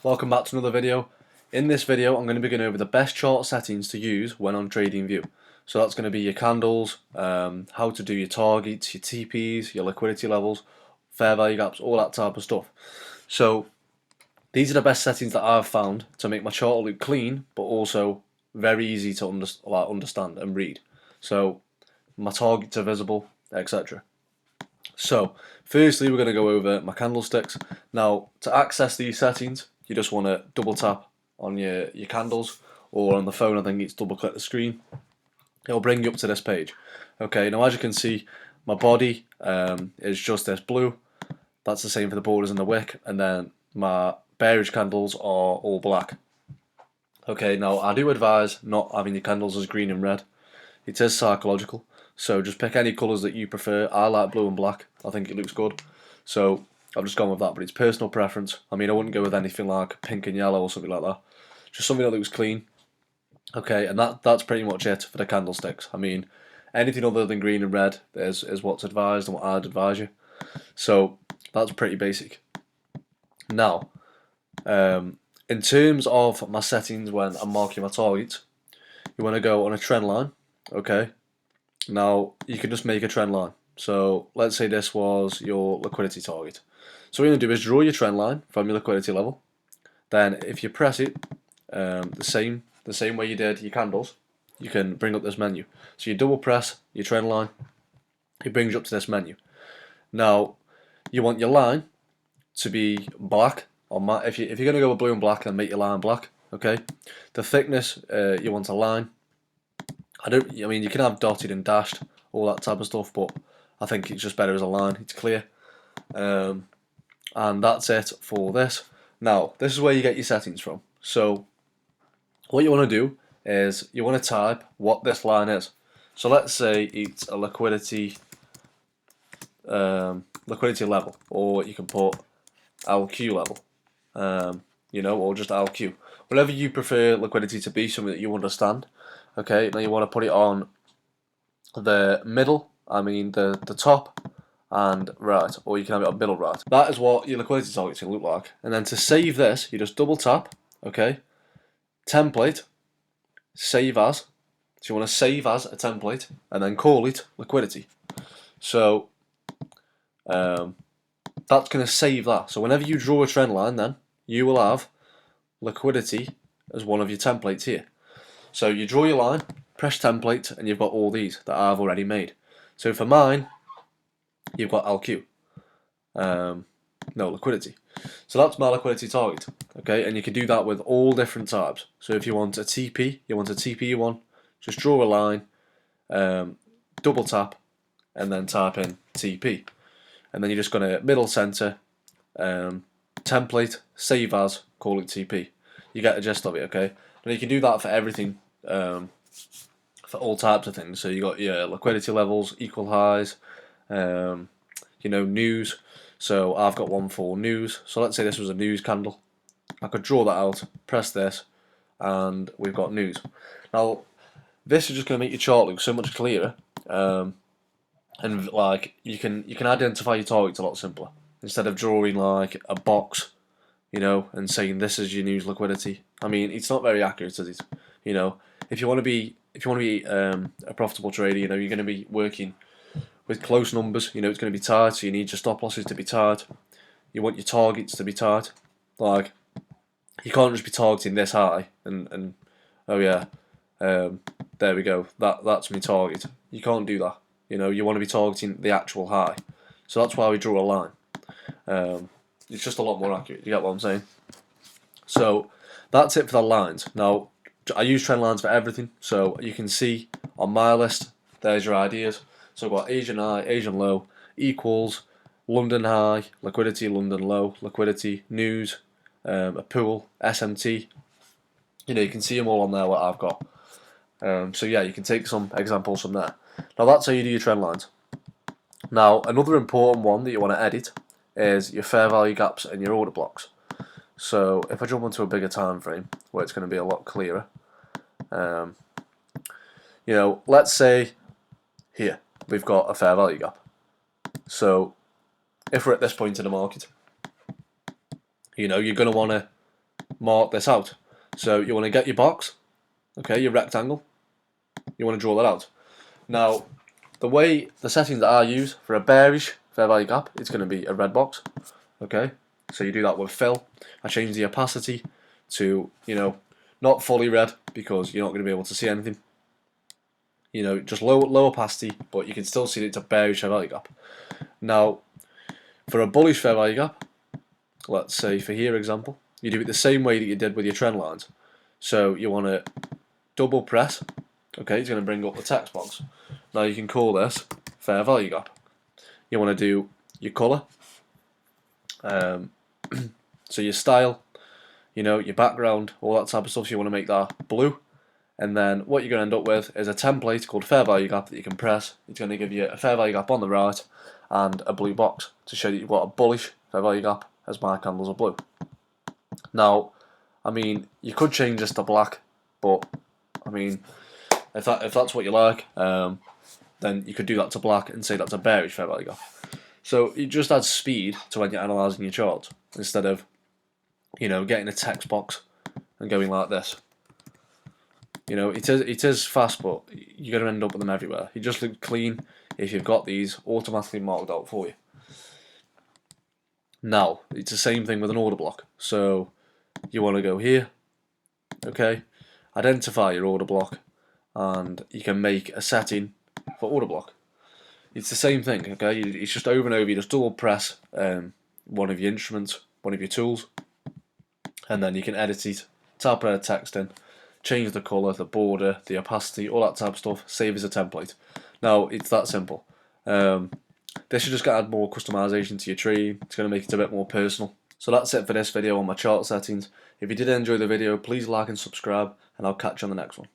Welcome back to another video. In this video I'm going to be going over the best chart settings to use when on TradingView. So that's going to be your candles, how to do your targets, your TPs, your liquidity levels, fair value gaps, all that type of stuff. So these are the best settings that I've found to make my chart look clean but also very easy to understand and read. So my targets are visible, etc. So firstly we're going to go over my candlesticks. Now to access these settings you just want to double tap on your candles, or on the phone I think it's double click the screen. It'll bring you up to this page. Okay, now as you can see my body is just this blue. That's the same for the borders and the wick, and then my bearish candles are all black. Okay, now I do advise not having your candles as green and red. It is psychological, so just pick any colours that you prefer. I like blue and black, I think it looks good, so I've just gone with that, but it's personal preference. I mean, I wouldn't go with anything like pink and yellow or something like that. Just something that looks clean. Okay, and that's pretty much it for the candlesticks. I mean, anything other than green and red is what's advised and what I'd advise you. So that's pretty basic. Now, in terms of my settings when I'm marking my targets, you want to go on a trend line. Okay, now you can just make a trend line. So let's say this was your liquidity target. So what you're going to do is draw your trend line from your liquidity level. Then if you press it the same way you did your candles, you can bring up this menu. So you double press your trend line, it brings you up to this menu. Now you want your line to be black. If you're going to go with blue and black, then make your line black. Okay, the thickness you want a line. I mean you can have dotted and dashed, all that type of stuff, but I think it's just better as a line. It's clear. And that's it for this. Now this is where you get your settings from. So what you want to do is you want to type what this line is. So let's say it's a liquidity level, or you can put LQ level, or just LQ, whatever you prefer liquidity to be, something that you understand. Okay, now you want to put it on the middle, the top and right, or you can have it on middle right. That is what your liquidity target's going to look like. And then to save this, you just double tap, okay, template, save as. So you want to save as a template and then call it liquidity. So that's going to save that. So whenever you draw a trend line, then you will have liquidity as one of your templates here. So you draw your line, press template, and you've got all these that I've already made. So for mine, you've got LQ, no liquidity. So that's my liquidity target. Okay, and you can do that with all different types. So if you want a TP, one, just draw a line, double tap, and then type in TP, and then you're just going to middle center, template, save as, call it TP. You get the gist of it. Okay, and you can do that for everything, for all types of things. So you got your liquidity levels, equal highs, news. So I've got one for news. So let's say this was a news candle. I could draw that out, press this, and we've got news. Now this is just going to make your chart look so much clearer, and like you can identify your targets a lot simpler instead of drawing like a box, and saying this is your news liquidity. I mean, it's not very accurate, is it? If you want to be a profitable trader, you're going to be working with close numbers. It's going to be tight, so you need your stop losses to be tight. You want your targets to be tight. Like, you can't just be targeting this high and oh yeah, there we go. That's my target. You can't do that. You want to be targeting the actual high. So that's why we draw a line. It's just a lot more accurate. You get what I'm saying? So that's it for the lines. Now I use trend lines for everything. So you can see on my list, there's your ideas. So I've got Asian high, Asian low, equals, London high, liquidity, London low, liquidity, news, a pool, SMT. You can see them all on there, what I've got. So yeah, you can take some examples from there. Now that's how you do your trend lines. Now another important one that you want to edit is your fair value gaps and your order blocks. So if I jump onto a bigger time frame where it's going to be a lot clearer, let's say here we've got a fair value gap. So if we're at this point in the market, you're going to want to mark this out. So you want to get your box, okay, your rectangle, you want to draw that out. Now, the settings that I use for a bearish fair value gap, it's going to be a red box, okay. So you do that with fill. I change the opacity to, not fully red because you're not going to be able to see anything. Just low opacity, but you can still see that it's a bearish fair value gap. Now, for a bullish fair value gap, let's say for here example, you do it the same way that you did with your trend lines. So you want to double press, okay, it's going to bring up the text box. Now you can call this fair value gap. You want to do your colour, so your style, your background, all that type of stuff, so you want to make that blue. And then what you're going to end up with is a template called fair value gap that you can press. It's going to give you a fair value gap on the right and a blue box to show that you've got a bullish fair value gap, as my candles are blue. Now, you could change this to black, but if that's what you like, then you could do that to black and say that's a bearish fair value gap. So it just adds speed to when you're analysing your charts, instead of getting a text box and going like this. It is fast, but you're going to end up with them everywhere. You just look clean if you've got these automatically marked out for you. Now, it's the same thing with an order block. So you want to go here, okay, identify your order block, and you can make a setting for order block. It's the same thing, okay, it's just over and over, you just double press one of your instruments, one of your tools, and then you can edit it, type a text in, change the colour, the border, the opacity, all that type of stuff, save as a template. Now, it's that simple. This is just going to add more customization to your trade. It's going to make it a bit more personal. So that's it for this video on my chart settings. If you did enjoy the video, please like and subscribe, and I'll catch you on the next one.